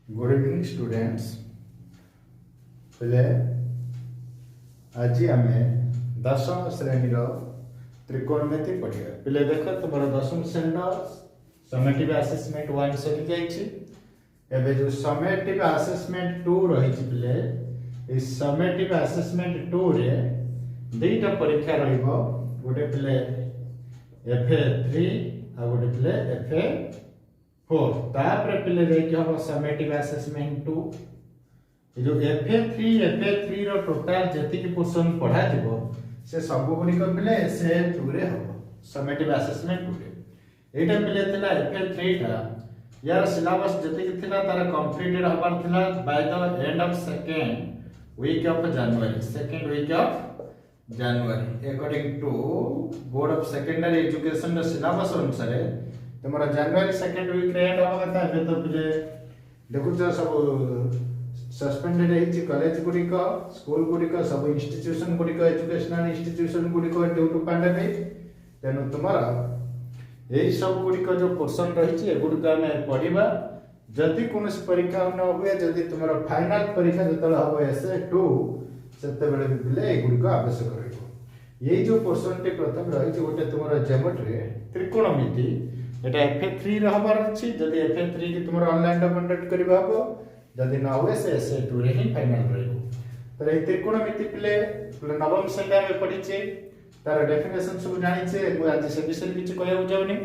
Good evening students. पहले आज आम दशम श्रेणी त्रिकोणमिति पढ़िया। पहले देख तुम दशम श्रेणी समेटिव आसेसमेंट 1 सरी जाइए। जो समेटिव आसेसमेंट 2 रही पे समेटिव आसेसमेंट 2 रे दुईटा परीक्षा रहिबो। गोटे पे FA3 आ गोटे पे FA4 तापर पे जाइए हम समेटिव आसेसमेंट 2। जो FA3 रो टोटल जति की पोर्शन पढ़ा दिबो से सब गुडी को पे SA2 रे हम समेटिव आसेसमेंट 2 रे। एटा पे थिला FA3 टा यार सिलेबस जति की थिला तार कंप्लीटेड हबार थिला by the end of second week of January according to board of secondary education syllabus अनुसार तुमरा जनवरी सेकंड वीक रे एंड होगा था। तो पे देखुछ सब सस्पेंडेड है कॉलेज गुडी को स्कूल गुडी को सब इंस्टीट्यूशन गुडी को एजुकेशनल इंस्टीट्यूशन गुडी को ड्यू टू पैंडेमिक तेनु तुम्हारा यही सब गुडी को जो पोर्शन रही है गुडी को हमें पढ़िबा। जदि कोनस परीक्षा न हुए जदि तुम्हारा फाइनल परीक्षा जतल हबो SA2 सेते बेले भी बिले ए गुडी को आवश्यक रहइबो। यही जो पोर्शन टे प्रथम रही गोटे तुम्हारा ज्योमेट्री त्रिकोणमिति एटा FA3 रे हबार अछि। जदि FA3 की तुम्हारा ऑनलाइन कंडक्ट करबा हबो जदि न हुए से SA2 रे ही फाइनल रहइबो। तो ए त्रिकोणमिति पिले नवम श्रेणी में पढ़िचे तार डेफिनेशन सब जानिचे। मु आज से विषय किछ कहया जाउनी।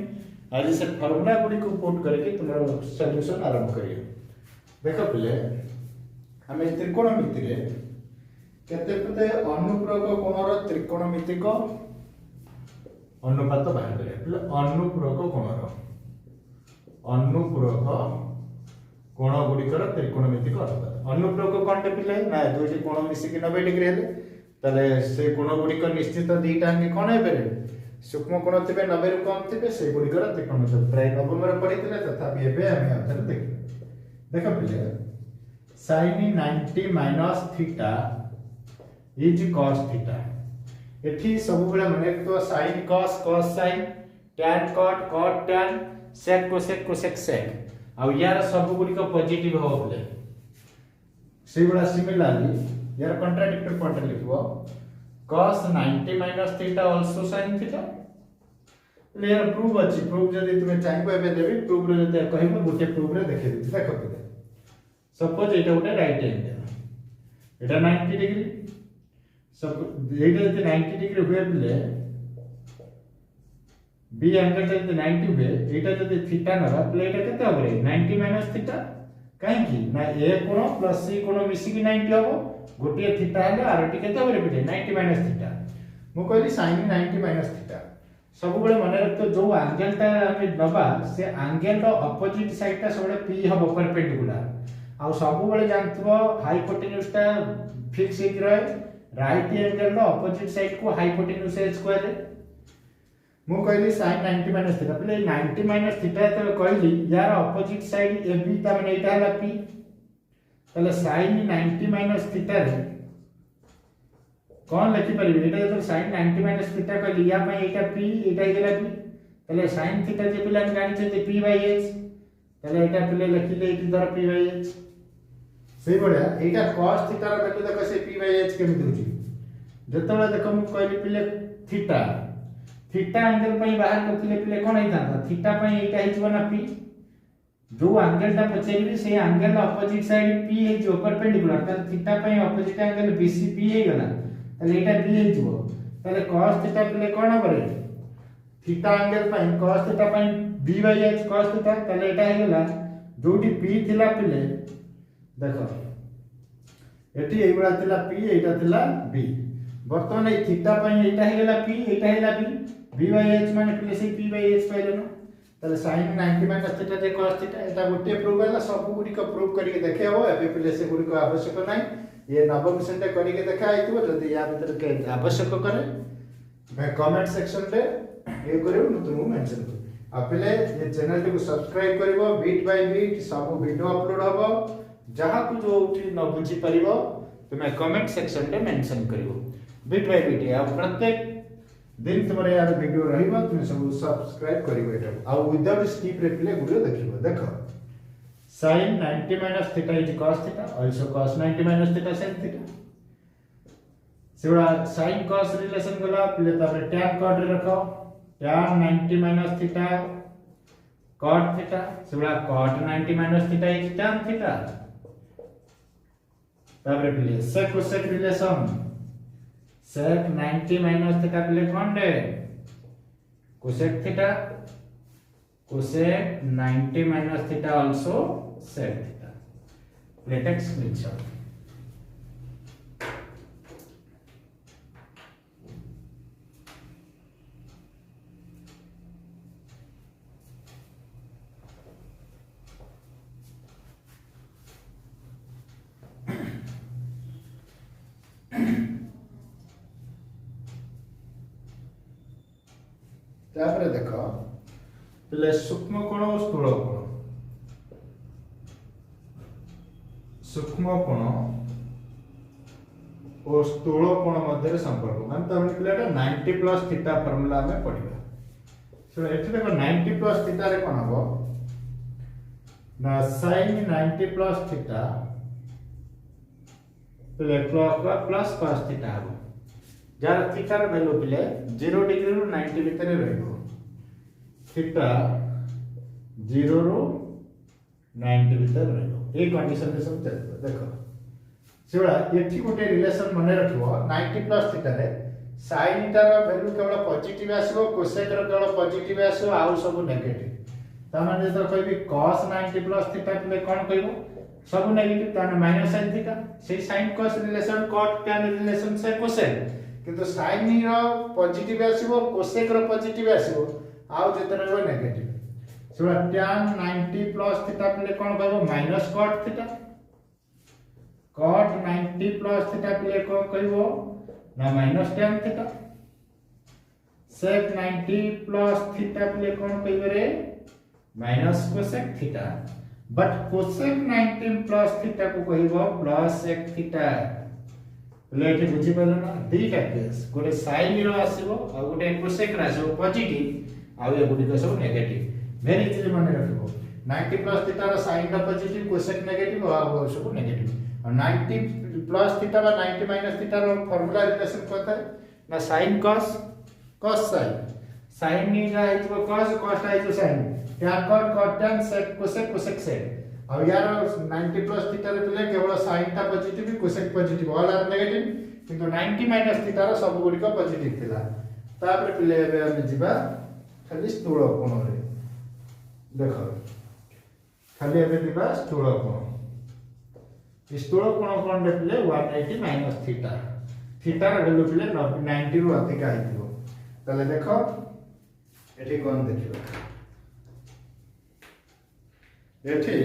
आज से फार्मूला गुडी को पुट करके तुम्हारा सॉल्यूशन आरंभ करियो। देखो पिले हम त्रिकोणमिति रे केते पते अनुप्रयोग कोणर त्रिकोणमितिक अनुपात बाहर करे। पिले अनुप्रयोग कोण गुडिकर त्रिकोणमितिक अनुपात। अनुप्रयोग कोणटे पिले ना दुईटी कोण मिसी कि 90 डिग्री हेले तले से कोण गुडिक निश्चित दुईटा अंगे कोण हेबे सूक्ष्म कोण थिबे 90 रु कम थिबे से गुडिकर त्रिकोणमिति प्राय नवम रे पढितले तथापि एबे हम अथर देखो पिले sin 90 minus theta is cos theta. एठी सब बेले माने तो sin cos cos sin tan cot cot tan sec cosec cosec sec आ यार सब गुडी को पॉजिटिव हो बोले से बड़ा सिमिलरली यार कॉन्ट्राडिक्टरी पॉइंट लिखबो cos 90 minus theta also sin theta। यार प्रूफ अछि। प्रूफ जदी तुमे चाहिबो एबे देबी प्रूफ रे जदी कहबो गोटे प्रूफ रे देखै दी। देखो सपोज एटा गोटे राइट एंगल एटा 90 डिग्री सब एटा जदी 90 डिग्री हुए बोले बी एंगल जदी 90 हुए एटा जदी थीटा नबा प्ले एटा केते होबे 90 माइनस थीटा। काहे कि ना ए कोण प्लस सी कोण मिसी कि 90 होबो गोटे थीटा हले आरटी केते होबे बेटे 90 माइनस थीटा। मु कहली sin 90 माइनस थीटा सब बेले मन रखतो जो एंगल ता हम नबा से एंगल रो अपोजिट साइड ता सबले p होबो परपेंडिकुलर आ सब बेले जानथबो हाइपोटेन्यूज ता फिक्स हे रहे राइट एंगल रो अपोजिट साइड को हाइपोटेन्यूज स्क्वायर है। मु कहली sin 90 माइनस थीटा पले 90 माइनस थीटा तो कहली यार अपोजिट साइड AB ता माने एटा हला p तले sin 90 माइनस थीटा रे कोन लिखि परिबे एटा तो sin 90 माइनस थीटा कहली या पई एटा p एटा हेला p तले sin थीटा जे पिला जानि छै p/h तले एटा पिले लिखिले एटी द्वारा p/h से बडा एटा cos थीटा रो देखो देखो से p/h केमि होची जतले देखो मु कहली पिले थीटा एंगल पई बाहर करथिले पिले कोन हेता थीटा पई एटा हिजबो ना p जो एंगल ता पचेली से एंगल अपोजिट साइड p हे जो परपेंडिकुलर त थीटा पई अपोजिट एंगल BC p हे गला तले एटा b हिजबो तले cos थीटा पिले कोन बरे थीटा एंगल पई cos थीटा पई b/h cos थीटा तले एटा हे गला जोटी p थिला पिले देखो एटी एबडा थिला p एटा थिला b वर्तमान ए थीटा पई एटा हे गला p एटा हेला b b/h माने पिले से p/h पाइलो न तले sin 90 माइनस थीटा जे cos थीटा एटा गोटे प्रूफ हैला सब गुडी को प्रूफ करके देखे हो एबे पिले से गुडी को आवश्यक नै ये नवम सेंटे करके देखा आइतो जदी या भीतर के आवश्यक करे मैं कमेंट सेक्शन रे ए करियो न तुमु मेंशन कर आ पिले ये चैनल को सब्सक्राइब करबो बीट बाय बीट सब वीडियो अपलोड हबो जहा को जो उठी न बुझी परिबो तुमे कमेंट सेक्शन रे मेंशन करिवो बीट बाय बीट आ प्रत्येक दिन तुम्हारे यार वीडियो रहिबा तुम सब सब्सक्राइब करिवो एटा आ विदाउट स्किप रे प्ले वीडियो देखिबो। देखो sin 90 minus theta is cos theta, also cos 90 minus theta sin theta. सेवड़ा sin cos रिलेशन गला पहले तापर tan cot रे रखो tan 90 minus theta cot theta, Sewda cot 90 minus theta is tan theta. तापर पहले sec cosec relation sec 90 minus theta पहले कौन दे cosec theta, cosec 90 minus theta also sec theta. Let us screenshot. तापर देखो पहले सूक्ष्म कोण और स्थूल कोण, सूक्ष्म कोण और स्थूल कोण मध्य संपर्क मान तो हमने पहले 90 प्लस थीटा फार्मूला में पढ़िबा। सो एठी देखो 90 प्लस थीटा रे कोन हबो ना sin 90 प्लस थीटा पहले प्लस cos थीटा हबो, जार थीटा रे वैल्यू पहले 0 डिग्री रु 90 भीतर रहइबो, थीटा 0 रु 90 भीतर रहइबो। ए कंडीशन रे सब चलबो। देखो सेबा एठी गोटे रिलेशन मने रखिबो 90 प्लस थीटा रे sin टा रो वैल्यू केवल पॉजिटिव आसीबो, cosec रो केवल पॉजिटिव आसीबो, आउ सब नेगेटिव। ता माने जतो कहबी cos 90 प्लस थीटा पले कोन कहबो सब नेगेटिव, ता माइनस sin थीटा। से sin cos relation cot tan relation से cosec, किंतु sin रो पॉजिटिव आसीबो, cosec रो पॉजिटिव आसीबो, आउ जते रहबो नेगेटिव। सेबा tan 90 प्लस थीटा पले कोन कहबो minus cot theta, cot 90 plus theta पले को कहबो ना minus tan theta, sec 90 plus theta पले कोन कहबो रे minus cosec theta, but cosec 90 plus theta को कहबो प्लस sec थीटा। लेट बुझी पड़लो ना दीटा केस, गोटे sin रो आसीबो आ गोटे cosec रो आसीबो पॉजिटिव, आ ए गुडी सब नेगेटिव। वेरी इजीली माने रखिबो 90 प्लस थीटा रो sin रो पॉजिटिव, cosec नेगेटिव, आ सब नेगेटिव। और 90 प्लस थीटा बा 90 minus theta rho formula relation कोता है ना sin cos cos sin, sin नी जा इतो cos cos टा इतो sin, tan cot cot tan sec cosec cosec sec। अब यार 90 प्लस थीटा रे पले केवल sin टा positive, cosec positive, all are negative, किंतु 90 माइनस थीटा रो सब गुडी को पॉजिटिव थिला। तापर पले एबे हम जिबा खाली स्थूल कोण रे। देखो खाली एबे दिबा स्थूल कोण, स्थूल कोण कोण देखले 180 minus theta, theta rho value पले 90 रु अधिक आइथिबो। तले देखो एठी कोन देखिबो, एठी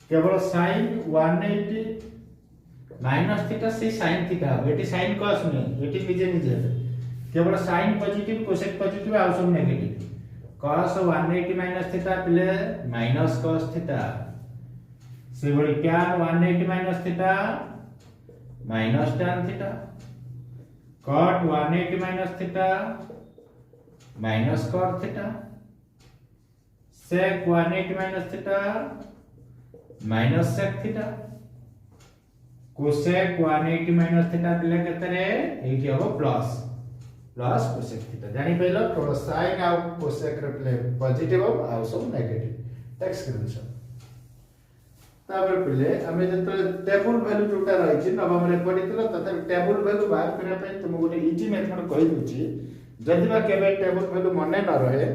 केवल sin 180 माइनस थीटा से sin थीटा, एठी sin cos नहीं, एठी निजे निजे केवल sin पॉजिटिव, cosec पॉजिटिव, आ सब नेगेटिव। cos 180 माइनस थीटा पले माइनस cos थीटा, से बड़ी tan 180 minus theta minus tan theta, cot 180 minus theta minus cot theta, sec 180 minus theta minus sec theta, cosec 180 minus theta पले केते रे एठी हो plus plus cosec theta. जानि पहिलो केवल sin आ cosec रे पले पॉजिटिव आ सब नेगेटिव। Text screenshot. तापर पले हमें जतो टेबल वैल्यू जोटा रही छि नवम रे पढितलो, तथा टेबल वैल्यू बाहर करे पे तुम गोटे इजी मेथड कहि दुछि। जदि बा केबे टेबल वैल्यू मने न रहे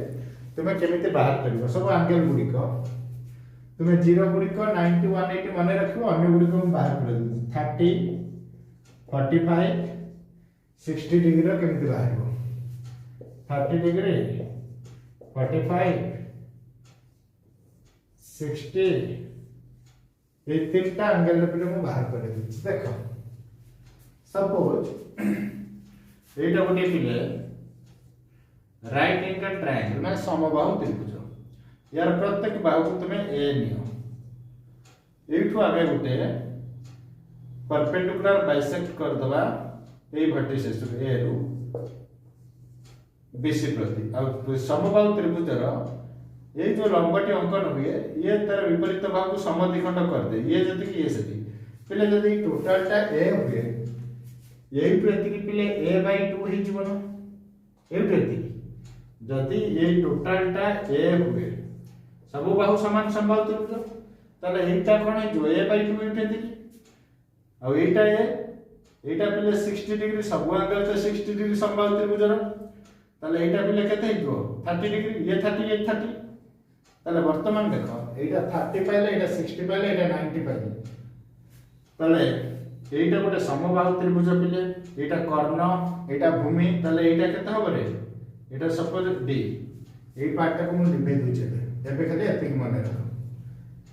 तुमे केमिते बाहर करिवो, सब एंगल गुडी को तुमे 0 गुडी को 90 180 मने रखिवो, अन्य गुडी को बाहर कर दु 30 45 60 डिग्री रो केमिते बाहरबो, 30 डिग्री 45 60 ए तीनटा एंगल पे मैं बाहर कर दे। देखो सपोज एटा गोटे पिले राइट एंगल ट्रायंगल में समबाहु त्रिभुज, यार प्रत्येक बाहु को तुम ए नियो, एठू आगे गोटे परपेंडिकुलर बाइसेक्ट कर दबा ए वर्टिसेस ए रु BC प्रति, आ समबाहु त्रिभुज रो ये जो लंबटी अंकन हुए ये तार विपरीत भाग को समद्विखंड कर दे ये जति कि ये सति पिले जदि टोटलटा ए हुए यही प्रति पिले a/2 ही जीवन ए प्रति जदि ये टोटलटा ए हुए सब बाहु समान संभाव त्रिभुज ताले एटा कोन है जो a/2 ये प्रति आ एटा एटा पिले 60 डिग्री सब एंगल से 60 डिग्री संभाव त्रिभुजर ताले एटा पिले केते हितो 30 डिग्री ये 30 ये 30 ताले वर्तमान देखो एटा 30 पाइले एटा 60 पाइले एटा 90 पाइले ताले एटा गोटे समबाहु त्रिभुज पिले एटा कर्ण एटा भूमि ताले एटा केते हो रे एटा सपोज डी एई पार्ट को मु लिखै दउ छै एबे खाली एतिक मन रख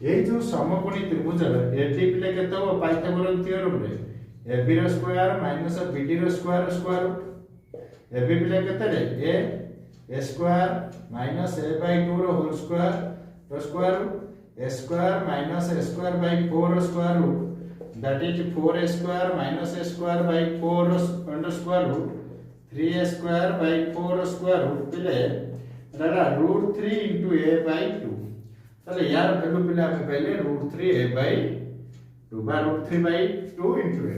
एई जो समकोणी त्रिभुज एटी पिले केते हो पाइथागोरस थ्योरम रे ab रो स्क्वायर माइनस bd रो स्क्वायर रूट ab पिले केते रे a स्क्वायर माइनस a/2 रो whole square root a square minus a square by 4 रो square root that is 4a square minus a square by 4 under square root 3a square by 4 square root पिले रला root 3 into a by 2 ताले यार value पिले हमें पहले root 3a by 2 बा root 3 by 2 into a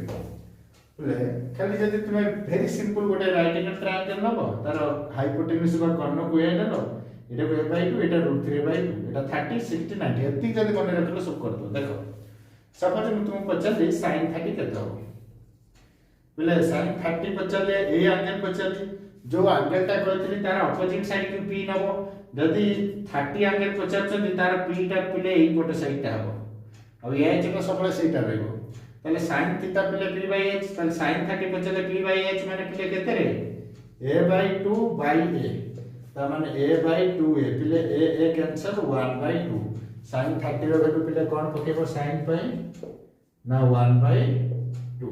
पिले खाली जदि तुमे वेरी सिंपल गोटे राइट एंगल ट्रायंगल नबो तार हाइपोटेन्यूज बा कर्ण को ए नलो एटा को a by 2 Etah root 3a by 2 एटा 30 60 90 एति जदि मन रखलो सब कर दो देखो सपोज मैं तुमको पचारे sin 30 केते हो बोले sin 30 पचारे ए एंगल पचारे जो एंगल ता कहतली तार अपोजिट साइड को p नबो जदी 30 एंगल पचारछन तार p ता पिले एई गोटे साइड ता हबो अब ए जको सबले सेटा रहइबो ताले sin थीटा पिले p/h ताले sin 30 पचारे p/h माने पिले केते रे a/2 by a ता माने a/2a पिले a कैंसिल 1/2 sin 30 रो वैल्यू पिले कोन पकेबो sin पई ना 1/2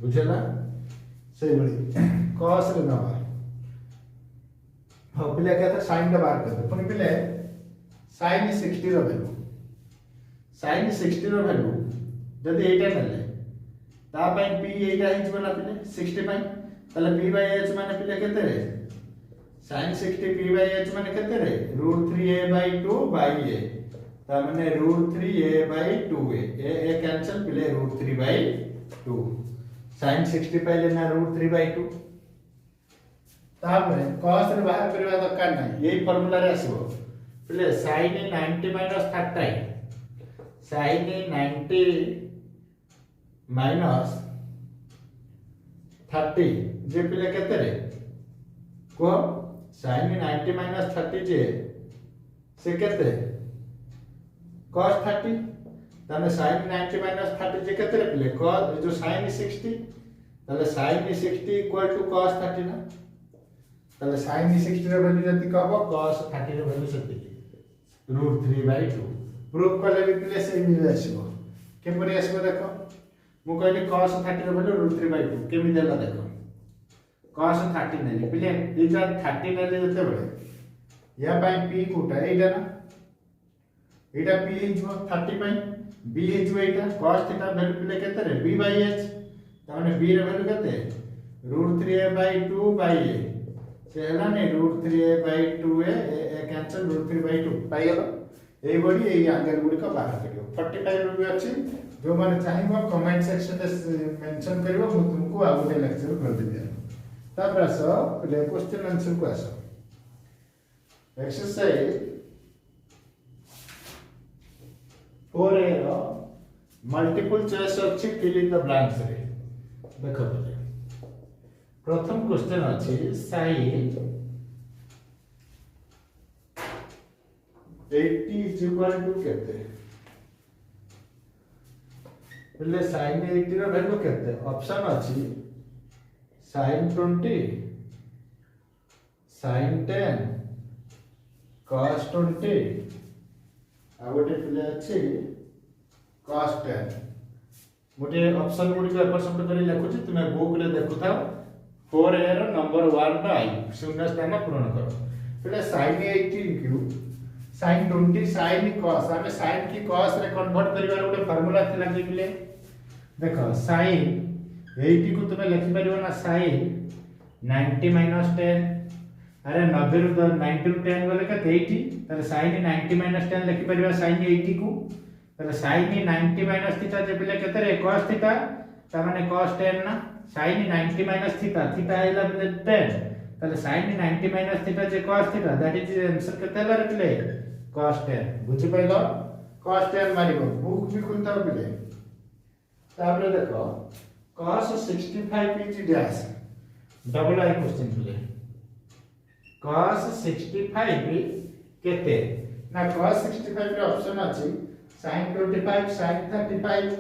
बुझला सही बड़ी cos रे नबा हो पिले कहता sin दा बाहर कर दे पुनी पिले sin 60 रो वैल्यू sin 60 रो वैल्यू जदी एटा नले ता पई p एटा हिज बना पिले 60 पई तले p/h माने पिले केते रे sin 60 p/h माने केते रे √3a/2 by a ता माने √3a/2a a कैंसिल पिले √3/2 sin 60 पहले ना √3/2 तापर cos रे बाहर करबा दरकार नै यही फार्मूला रे आसीबो पिले sin 90 - 30 sin 90 - 30 जे पिले केते रे को sin 90 - 30 जे से केते cos 30 ताने sin 90 - 30 जे केते रे पिले cos जो sin 60 ताले sin 60 = cos 30 ना ताले sin 60 रो वैल्यू जति कहबो cos 30 रो वैल्यू सती √3/2 प्रूफ करले भी पिले से मिल आसीबो केपरि आसीबो देखो मु कहली cos 30 रो वैल्यू √3/2 केमि देला देखो cos 30 नेली पिले एटा 30 नेले जते बळे या पई p कोटा एटा ना एटा p हिजो 30 पई b हिजो एटा cos थीटा वैल्यू पिले केते रे b/h ताने b रे वैल्यू केते √3a/2 by a से हला ने √3a/2a ए कैंसिल √3/2 पाई गेलो एई बडी एई एंगल गुडी को बाहर करियो 45 रो भी अछि जो माने चाहिबो कमेंट सेक्शन रे मेंशन करिवो मु तुमको आ गोटे लेक्चर कर देबे तापर आसो ले क्वेश्चन आंसर को आसो एक्सरसाइज 4a रो मल्टीपल चॉइस अछि फिल इन द ब्लैंक्स रे देखो बोले प्रथम क्वेश्चन अछि sin 80 = केते पहले sin 80 रो वैल्यू केते ऑप्शन अछि sin 20 sin 10 cos 20 आ गोटे पिले अछि cos 10 गोटे ऑप्शन गुडी को एपर करी लिखुची तुमे बुक रे देखुथा 4a रो नंबर 1 रो आई शून्य स्थान पूर्ण करो पिले sin 80 Q sin 20 sin cos हमें sin की cos रे कन्वर्ट करिवार गोटे फार्मूला थिला कि पिले देखो sin 80 को तुमे लिखि परिबो ना sin 90 - 10 अरे 90 रु 90 रु 10 गले के 80 ताले sin 90 - 10 लिखि परिबा sin 80 को ताले sin 90 - थीटा जे पिले केते रे cos थीटा ता माने cos 10 ना sin 90 - थीटा थीटा आइला पिले 10 ताले sin 90 - theta J cos theta that is answer केते ला पिले cos 10 बुझि पाइलो cos 10 मारिबो बुक भी खुलता पिले तापर देखो cos 65 is dash double I question पिले cos 65 केते ना cos 65 रे ऑप्शन अछि sin 25 sin 35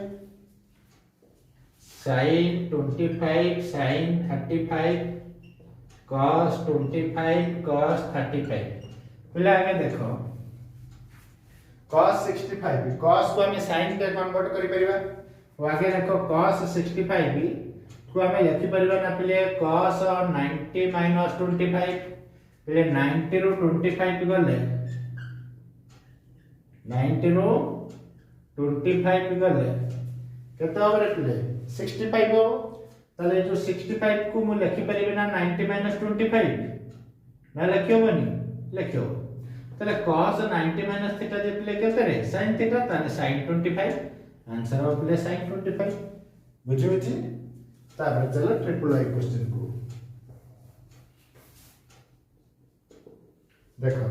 sin 25 sin 35 cos 25 cos 35 पिला आगे देखो cos 65 cos को हमें sin के कन्वर्ट करि परिबा ओ आगे देखो cos 65 को हमें लिखि परिबा ना पिले cos 90 - 25 पहले 90 रो 25 गले 90 रो 25 गले केते होबरे पहले 65 हो ताले जो 65 को मु लिखि परिबे ना 90 - 25 ना लिखियो बनी लिखियो ताले cos 90 - थीटा जे पहले केते रे sin थीटा ताले sin 25 आंसर हो पहले sin 25 बुझियो छी तापर चलो ट्रिपल आई क्वेश्चन को देखो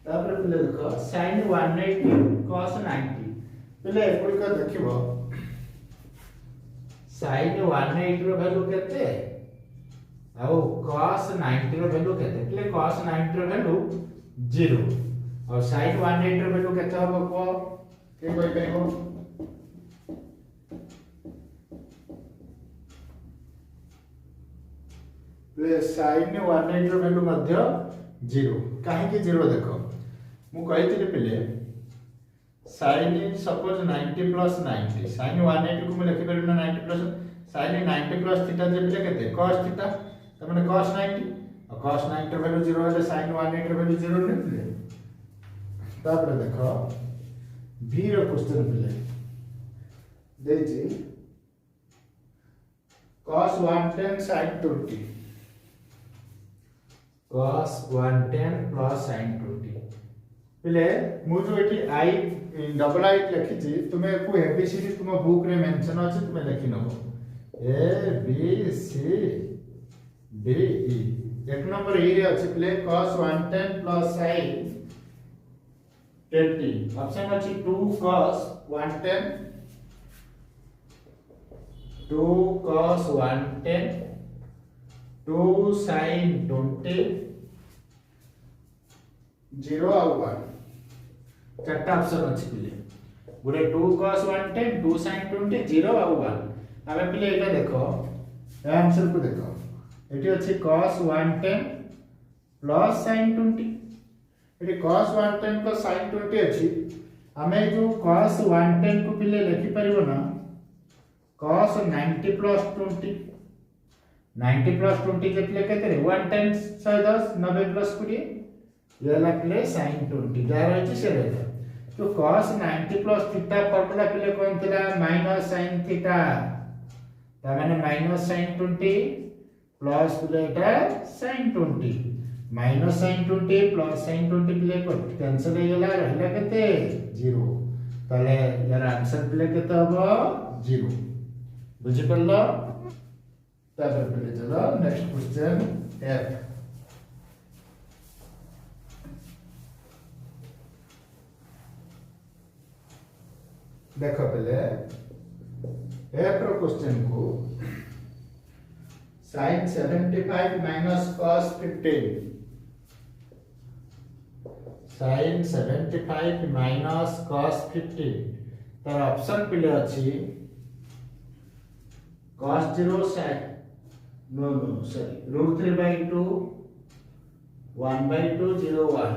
तापर पहले देखो sin 180 cos 90 पहले एपुल का देखिबो sin 180 रो वैल्यू केते आउ cos 90 रो वैल्यू केते पहले cos 90 रो वैल्यू 0 और sin 180 रो वैल्यू केते होबो को के कोइ कहबो sin 180 रो वैल्यू मध्य 0 काहे कि 0 देखो मु कहितले पहिले sin सपोज 90 + 90 sin 180 को मैं लिखि परबे ना 90 प्लस sin 90 + थीटा जे पहिले केते cos थीटा त माने cos 90 और cos 90 रो वैल्यू 0 है sin 180 रो वैल्यू 0 नै पहिले तापर देखो v रो क्वेश्चन पहिले देछि cos 110 sin 20 cos 110 plus sin 20 पहले मु जो एटी आई डबल आई लिखि छी तुमे को एबीसीडी तुम बुक रे मेंशन अछि तुमे लिखि नबो A B C D E एक नंबर ए रे अछि पहले cos 110 plus sin 20 ऑप्शन अछि 2 cos 110 2 cos 110 2 sin 20 0 और 1 चारटा ऑप्शन अछि पिले गुरे 2 cos 110 2 sin 20 0 और 1 हमें पिले एटा देखो ए आंसर को देखो एटी अछि cos 110 plus sin 20 eighty cos 110 को sin 20 अछि हमें जो cos 110 को पिले लिखि परिबो ना cos 90 plus 20 90 plus 20 जे पिले केते रे 1 times 110 90 plus 20 ये ला पिले sin 20 जा रहछि से रे तो cos 90 plus थीटा फॉर्मूला पिले कोन थिला माइनस sin थीटा ता माने माइनस sin 20 प्लस पिले एटा sin 20 minus sin 20 plus sin 20 पिले को कैंसिल हो गेला रहला केते 0 ताले यार आंसर पिले केते हबो 0 बुझि पड़लो तापर पिले चलो नेक्स्ट क्वेश्चन एफ देखो पहले एफ रो क्वेश्चन को sin 75 minus cos 15 sin 75 minus cos 15 तार ऑप्शन पिले अछि cos 0 sin no sorry √3/2 1/2 0 1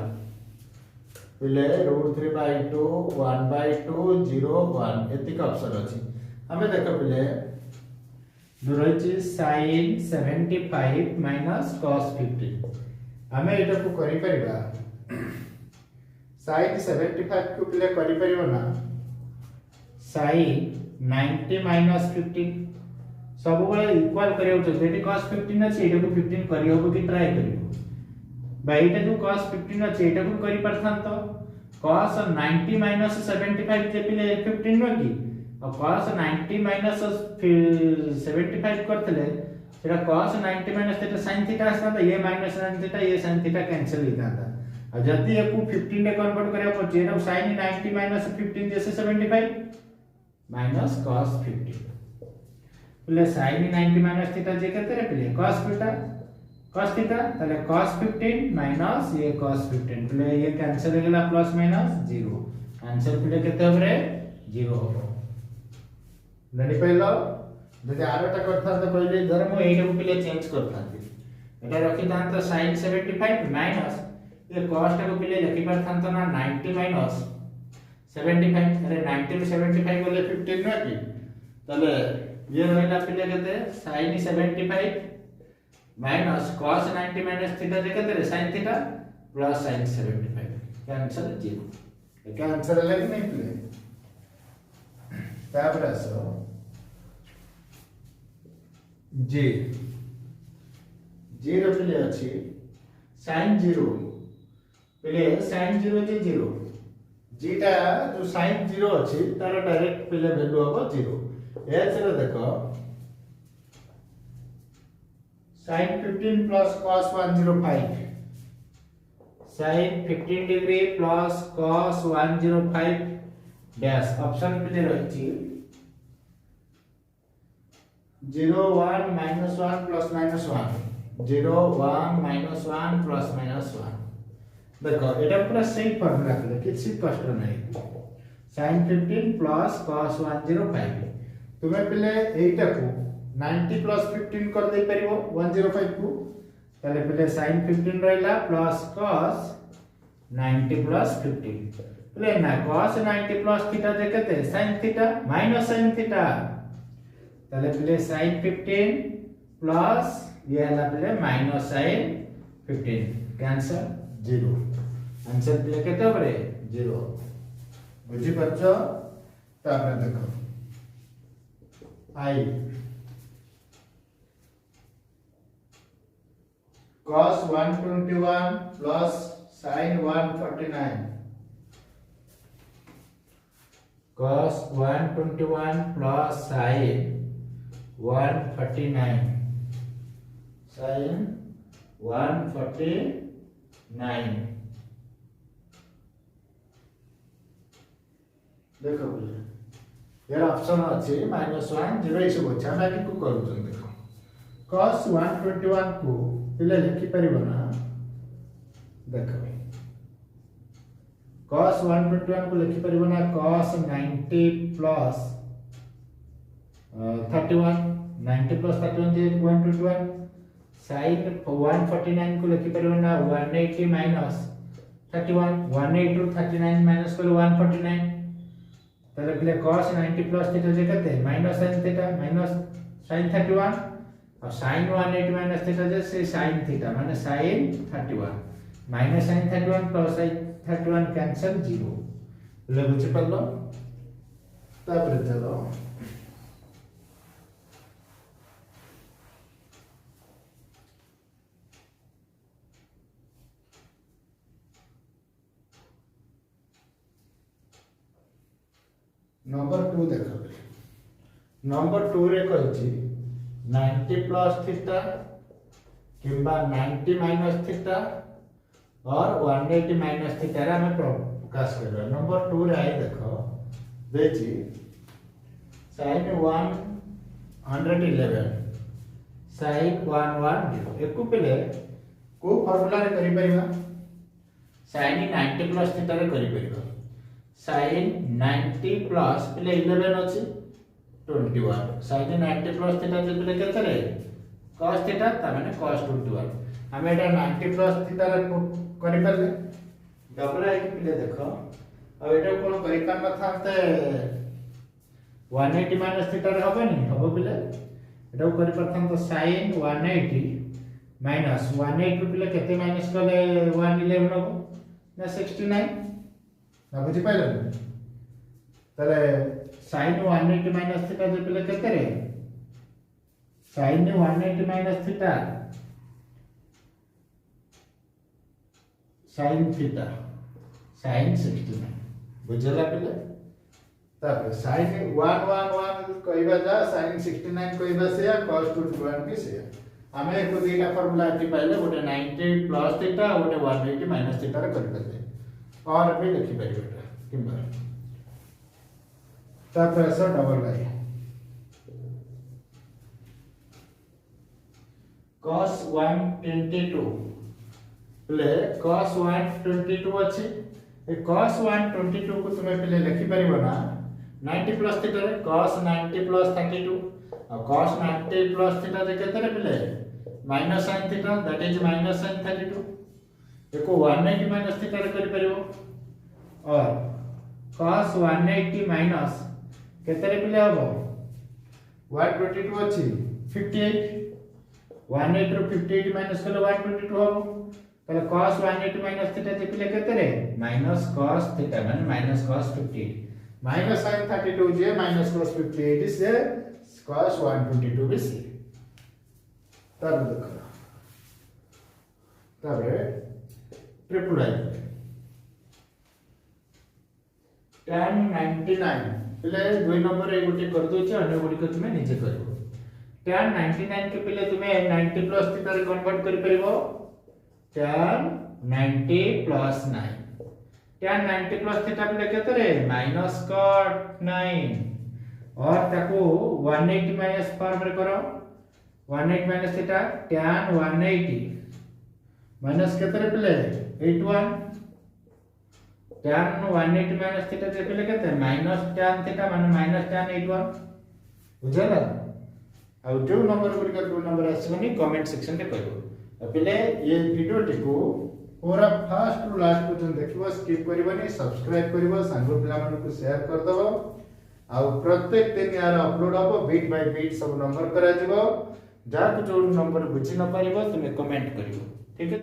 पिले √3/2 1/2 0 1 एतिक ऑप्शन अछि हमें देखो पिले जो रही sin 75 minus cos 15 हमें एटा को करि परिबा sin 75 को पिले करि परिबो ना sin 90 माइनस 15 सब बेले इक्वल करियो तो जेटी cos 15 अछि एटा को 15 करियो कि ट्राई करियो भाई एटा जो cos 15 अछि एटा को करि परथान तो cos 90 माइनस 75 जे पिले 15 न की और cos 90 माइनस 75 करथले सेटा cos 90 minus theta sin theta आसता तो ये माइनस sin थीटा ये sin थीटा कैंसिल हो जाता और जल्दी को 15 में कन्वर्ट करिया पर जेना sin 90 माइनस 15 जैसे 75 माइनस cos 15 बोले sin 90 माइनस थीटा जे कहते रे पहले cos थीटा ताले cos 15 माइनस ये cos 15 बोले ये कैंसिल हो गेला प्लस माइनस 0 आंसर पहले केते होबे 0 होबो लडी पहिलो जदि आरोटा करथा तो कहले धर मो एटा को पहले चेंज करथांती एटा रखि दान तो sin 75 माइनस ये cos टा को पहले लिखि परथान तो ना 90 माइनस 75 अरे 90 में 75 बोले 15 ना की तले ये रहला पहले कहते sin 75 minus cos 90 minus theta जे कहते sin थीटा प्लस sin 75 का आंसर 0 का आंसर लगे नहीं पहले तापर आसो जी 0 पहले अछि sin 0 पहले sin 0 जे 0 जीटा जो sin 0 अछि तार डायरेक्ट पहले वैल्यू हो 0 ए चलो देखो sin 15 plus cos 105 sin 15 degree plus cos 105 dash option पहले रही 0 1 minus 1 plus minus 1 0 1 minus 1 plus minus 1 देखो एटा पूरा सही फार्मूला के किसी कष्ट नहीं sin 15 plus cos 105 तुम्हें पहले एटा को 90 plus 15 कर दे परिबो 105 को ताले पहले sin 15 रहला plus cos 90 plus 15 पहले ना cos 90 plus थीटा जे कहते sin theta minus sin theta ताले पहले sin 15 plus ये हला पहले minus sin 15 कैंसर 0 आंसर पहले केते परे 0 बुझी परछो तापर देखो आई cos 121 plus sin 149 cos 121 plus sin 149 sin 149 देखो यार ऑप्शन अछि -1 0 इस बच्चा ना कि को करू देखो cos 121 को पहले लिखि परिबो ना देखो cos 121 को लिखि परिबो ना cos 90 plus 31 90 plus 31 जे 121 sin 149 को लिखि परिबो ना 180 minus 31 180 ରୁ 39 माइनस कर 149 तले पहले cos 90 plus थीटा जे कहते minus sin theta minus sin 31 और sin 180 माइनस थीटा जे से sin थीटा माने sin 31 minus sin 31 plus sin 31 cancel 0 ले बुझि पड़लो तापर चलो नंबर 2 देखो नंबर 2 रे कहछि 90 प्लस थीटा किंबा 90 माइनस थीटा और 180 माइनस थीटा रे हमें प्रकाश करबा नंबर 2 रे आई देखो देछि sin 111 sin 110 एको पले को फार्मूला रे करि परिबा sin 90 प्लस थीटा रे करि परिबा sin 90 प्लस पहले 11 अछि 21 sin 90 प्लस थीटा जे पहले केते रे cos थीटा त माने cos 21 हम एटा 90 प्लस थीटा रे करि परले डबल आई पहले देखो अब एटा कोन करि पार न थाते 180 माइनस थीटा रे होबे नि होबो पहले एटा करि परथन तो sin 180 माइनस 180 पहले केते माइनस करले 111 होबो ना 69 ना बुझी पाइलन तले sin 180 माइनस थीटा जे पिले केते रे sin 180 minus theta sin theta sin 69 बुझला पिले तापर sin 111 कहबा जा sin 69 कहबा से cos 21 भी से हमें को दीटा फार्मूला एटी पाइले गोटे 90 प्लस थीटा गोटे 180 माइनस थीटा रे कर पाते और भी लिखि परिबा किंबा तापर से डबल आई cos 122 प्ले cos 122 अछि ए cos 122 को तुमे पहले लिखि परिबो ना 90 प्लस थीटा रे cos 90 प्लस 32 और cos 90 प्लस थीटा जे केते रे पहले minus sin theta that is minus sin 32 echo 180 minus theta रे करि परिबो और cos 180 माइनस केते रे पहले हबो 122 अछि 58 180 रो 58 माइनस कले 122 हबो तले cos 180 माइनस थीटा जे पहले केते रे माइनस cos थीटा माने माइनस cos 58 माइनस sin 32 जे माइनस cos 58 से cos 122 भी से तब देखो तब ट्रिपल आई tan 99 पहले 2 नंबर ए गुटी कर दो छ अन्य गुटी को तुमे नीचे करबो tan 99 के पहले तुमे 90 प्लस थीटा रे कन्वर्ट करि परिबो tan 90 plus 9 tan 90 plus theta पहले केते रे माइनस cot 9 और ताको 180 माइनस फॉर्म रे करो 180 माइनस थीटा tan 180 माइनस केते रे पहले 81 tan 180 माइनस थीटा जे पहले केते माइनस tan थीटा माने माइनस tan 81 बुझला आ जो नंबर गुडी का 2 नंबर आसबनी कमेंट सेक्शन रे कहबो पहले ये वीडियो टिको पूरा फर्स्ट टू लास्ट पर्यंत देखिबो स्किप करबनी सब्सक्राइब करबो संग पिला मन को शेयर कर दबो आ प्रत्येक दिन यार अपलोड हबो बीट बाय बीट सब नंबर करा जिवो जा को जो नंबर बुझी न पारिबो तुमे कमेंट करिवो ठीक है।